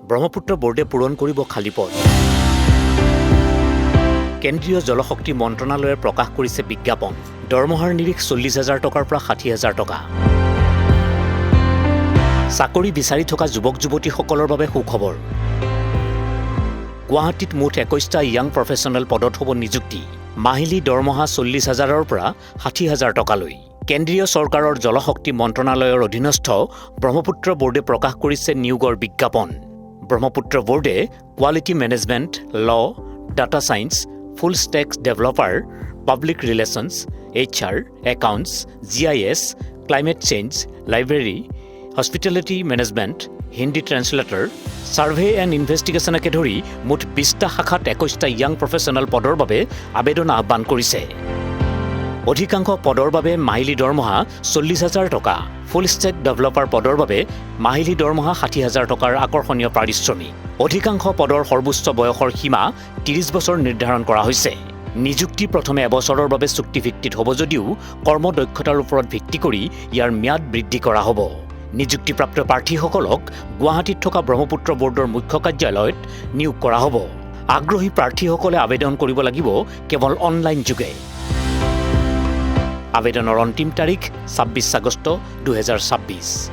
ব্ৰহ্মপুত্ৰ বোৰ্ডে পূৰণ কৰিব খালী পদ। কেন্দ্ৰীয় জলশক্তি মন্ত্ৰণালয়ে প্ৰকাশ কৰিছে বিজ্ঞাপন। দৰমহাৰ নিৰিখ 40,000 টকাৰ পৰা 60,000 টকা। চাকৰি বিচাৰি থকা যুৱক-যুৱতীসকলৰ বাবে সুখবৰ। গুৱাহাটীত মুঠ 21টা য়াং প্ৰফেচনেল পদত হ'ব নিযুক্তি। মাহিলী দৰমহা 40,000ৰ পৰা 60,000 টকালৈ। কেন্দ্ৰীয় চৰকাৰৰ জলশক্তি মন্ত্ৰণালয়ৰ অধীনস্থ ব্ৰহ্মপুত্ৰ বোৰ্ডে প্ৰকাশ কৰিছে নিয়োগৰ বিজ্ঞাপন। ব্ৰহ্মপুত্ৰ বোৰ্ডে quality management, law', data science, full stack developer, public relations, HR, accounts, GIS, climate change, library, hospitality management, Hindi translator, survey and ইনভেষ্টিগেশ্যনকে ধৰি মুঠ 20টা শাখাত 21টা য়াং প্ৰফেচনেল পদৰ বাবে আবেদন আহ্বান কৰিছে। অধিকাংশ পদৰ বাবে মাহিলী দৰমহা 40,000 টকা। ফুল ষ্টেক ডেভেলপাৰ পদৰ বাবে মাহিলী দৰমহা 60,000 টকাৰ আকৰ্ষণীয় পাৰিশ্ৰমিক। অধিকাংশ পদৰ সৰ্বোচ্চ বয়সৰ সীমা 30 বছৰ নিৰ্ধাৰণ কৰা হৈছে। নিযুক্তি প্ৰথমে এবছৰৰ বাবে চুক্তিভিত্তিত হ'ব যদিও কৰ্মদক্ষতাৰ ওপৰত ভিত্তি কৰি ইয়াৰ ম্যাদ বৃদ্ধি কৰা হ'ব। নিযুক্তিপ্ৰাপ্ত প্ৰাৰ্থীসকলক গুৱাহাটীত থকা ব্ৰহ্মপুত্ৰ বোৰ্ডৰ মুখ্য কাৰ্যালয়ত নিয়োগ কৰা হ'ব। আগ্ৰহী প্ৰাৰ্থীসকলে আবেদন কৰিব লাগিব কেৱল অনলাইন যোগে। আবেদনৰ অন্তিম তাৰিখ 26 আগষ্ট 2026।